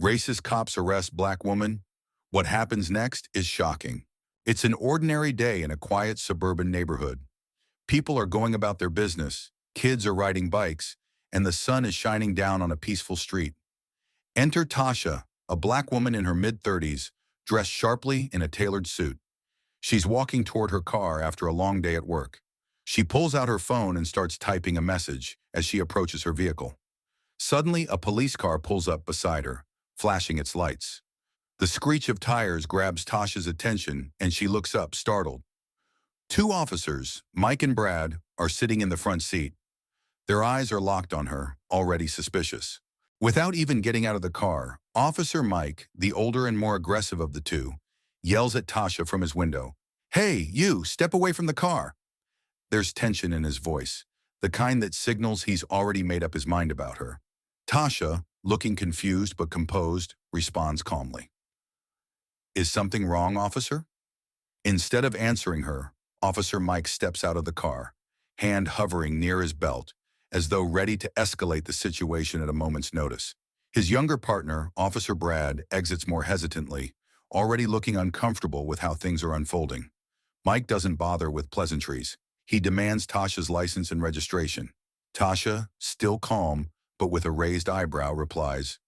Racist cops arrest black woman. What happens next is shocking. It's an ordinary day in a quiet suburban neighborhood. People are going about their business, kids are riding bikes, and the sun is shining down on a peaceful street. Enter Tasha, a black woman in her mid-30s, dressed sharply in a tailored suit. She's walking toward her car after a long day at work. She pulls out her phone and starts typing a message as she approaches her vehicle. Suddenly, a police car pulls up beside her, flashing its lights. The screech of tires grabs Tasha's attention, and she looks up, startled. Two officers, Mike and Brad, are sitting in the front seat. Their eyes are locked on her, already suspicious. Without even getting out of the car, Officer Mike, the older and more aggressive of the two, yells at Tasha from his window. "Hey, you, step away from the car." There's tension in his voice, the kind that signals he's already made up his mind about her. Tasha, looking confused but composed, responds calmly. "Is something wrong, officer?" Instead of answering her, Officer Mike steps out of the car, hand hovering near his belt, as though ready to escalate the situation at a moment's notice. His younger partner, Officer Brad, exits more hesitantly, already looking uncomfortable with how things are unfolding. Mike doesn't bother with pleasantries. He demands Tasha's license and registration. Tasha, still calm, but with a raised eyebrow, replies,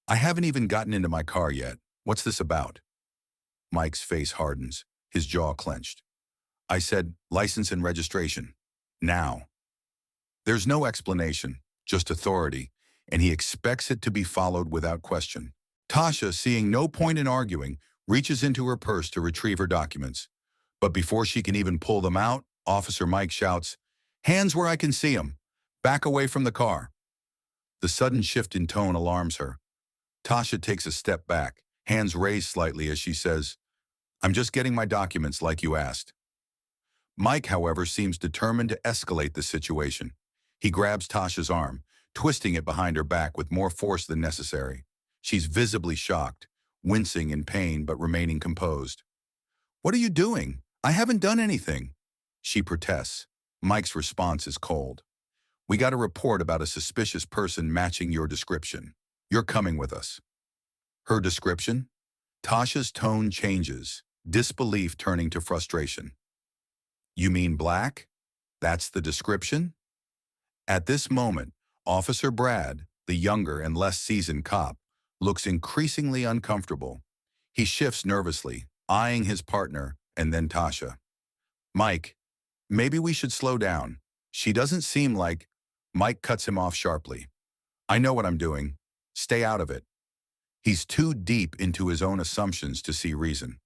"I haven't even gotten into my car yet. What's this about?" Mike's face hardens, his jaw clenched. "I said license and registration. Now." There's no explanation, just authority, and he expects it to be followed without question. Tasha, seeing no point in arguing, reaches into her purse to retrieve her documents. But before she can even pull them out, Officer Mike shouts, "Hands where I can see 'em. Back away from the car." The sudden shift in tone alarms her. Tasha takes a step back, hands raised slightly as she says, "I'm just getting my documents like you asked." Mike, however, seems determined to escalate the situation. He grabs Tasha's arm, twisting it behind her back with more force than necessary. She's visibly shocked, wincing in pain but remaining composed. "What are you doing? I haven't done anything," she protests. Mike's response is cold. "We got a report about a suspicious person matching your description. You're coming with us." Her description? Tasha's tone changes, disbelief turning to frustration. "You mean black? That's the description?" At this moment, Officer Brad, the younger and less seasoned cop, looks increasingly uncomfortable. He shifts nervously, eyeing his partner and then Tasha. "Mike, maybe we should slow down. She doesn't seem like—" Mike cuts him off sharply. "I know what I'm doing. Stay out of it." He's too deep into his own assumptions to see reason.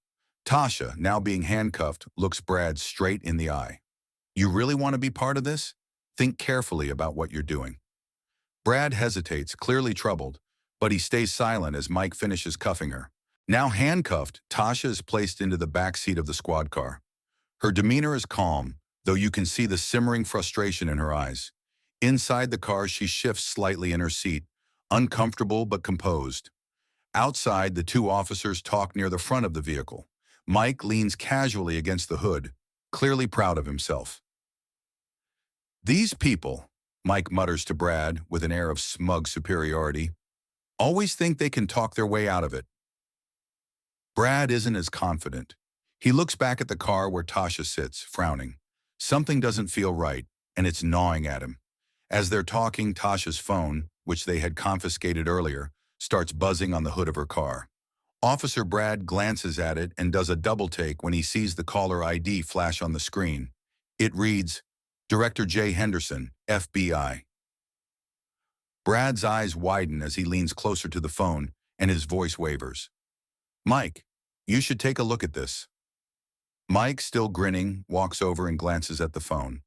Tasha, now being handcuffed, looks Brad straight in the eye. "You really want to be part of this? Think carefully about what you're doing." Brad hesitates, clearly troubled, but he stays silent as Mike finishes cuffing her. Now handcuffed, Tasha is placed into the back seat of the squad car. Her demeanor is calm, though you can see the simmering frustration in her eyes. Inside the car, she shifts slightly in her seat, uncomfortable but composed. Outside, the two officers talk near the front of the vehicle. Mike leans casually against the hood, clearly proud of himself. "These people," Mike mutters to Brad with an air of smug superiority, "always think they can talk their way out of it." Brad isn't as confident. He looks back at the car where Tasha sits, frowning. Something doesn't feel right, and it's gnawing at him. As they're talking, Tasha's phone, which they had confiscated earlier, starts buzzing on the hood of her car. Officer Brad glances at it and does a double take when he sees the caller ID flash on the screen. It reads, "Director J. Henderson, FBI." Brad's eyes widen as he leans closer to the phone, and his voice wavers. "Mike, you should take a look at this." Mike, still grinning, walks over and glances at the phone.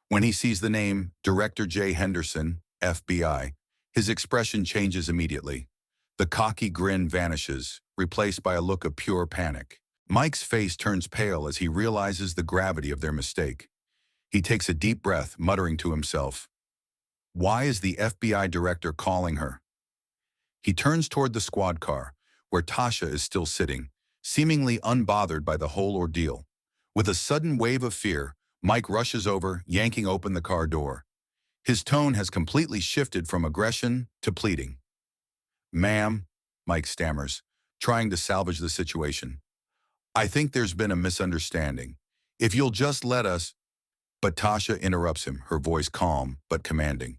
When he sees the name Director J. Henderson, FBI, his expression changes immediately. The cocky grin vanishes, replaced by a look of pure panic. Mike's face turns pale as he realizes the gravity of their mistake. He takes a deep breath, muttering to himself, "Why is the FBI director calling her?" He turns toward the squad car, where Tasha is still sitting, seemingly unbothered by the whole ordeal. With a sudden wave of fear, Mike rushes over, yanking open the car door. His tone has completely shifted from aggression to pleading. "Ma'am, Mike stammers, trying to salvage the situation. I think there's been a misunderstanding. If you'll just let us... But Tasha interrupts him, her voice calm but commanding.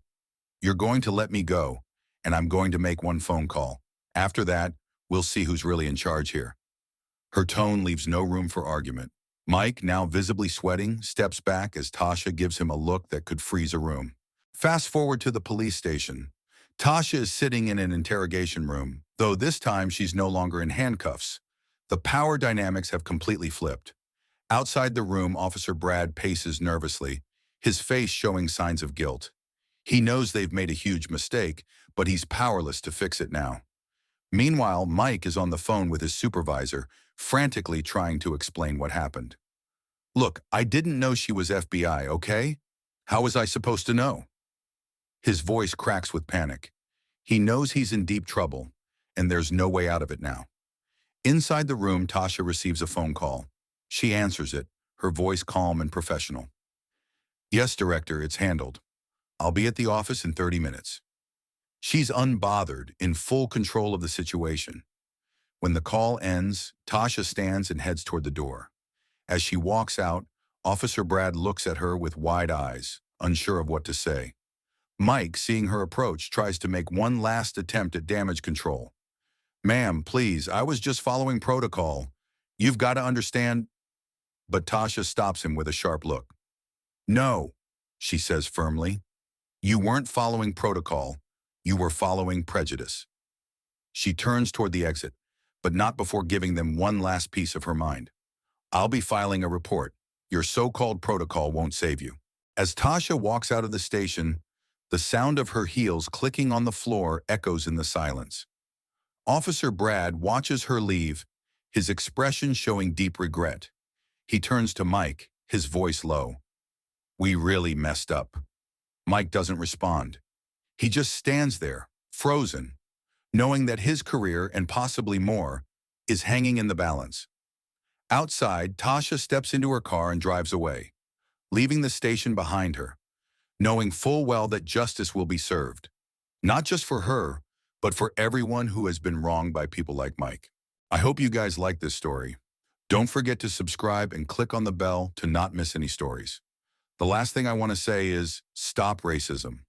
You're going to let me go, and I'm going to make one phone call. After that, we'll see who's really in charge here. Her tone leaves no room for argument. Mike, now visibly sweating, steps back as Tasha gives him a look that could freeze a room. Fast forward to the police station. Tasha is sitting in an interrogation room, though this time she's no longer in handcuffs. The power dynamics have completely flipped. Outside the room, Officer Brad paces nervously, his face showing signs of guilt. He knows they've made a huge mistake, but he's powerless to fix it now. Meanwhile, Mike is on the phone with his supervisor, frantically trying to explain what happened. Look, I didn't know she was FBI, okay? How was I supposed to know? His voice cracks with panic. He knows he's in deep trouble, and there's no way out of it now. Inside the room, Tasha receives a phone call. She answers it, her voice calm and professional. Yes, Director, it's handled. I'll be at the office in 30 minutes. She's unbothered, in full control of the situation. When the call ends, Tasha stands and heads toward the door. As she walks out, Officer Brad looks at her with wide eyes, unsure of what to say. Mike, seeing her approach, tries to make one last attempt at damage control. Ma'am, please, I was just following protocol. You've got to understand... But Tasha stops him with a sharp look. No, she says firmly. You weren't following protocol. You were following prejudice. She turns toward the exit, but not before giving them one last piece of her mind. I'll be filing a report. Your so-called protocol won't save you. As Tasha walks out of the station, the sound of her heels clicking on the floor echoes in the silence. Officer Brad watches her leave, his expression showing deep regret. He turns to Mike, his voice low. We really messed up. Mike doesn't respond. He just stands there, frozen, knowing that his career, and possibly more, is hanging in the balance. Outside, Tasha steps into her car and drives away, leaving the station behind her, knowing full well that justice will be served, not just for her, but for everyone who has been wronged by people like Mike. I hope you guys like this story. Don't forget to subscribe and click on the bell to not miss any stories. The last thing I want to say is stop racism.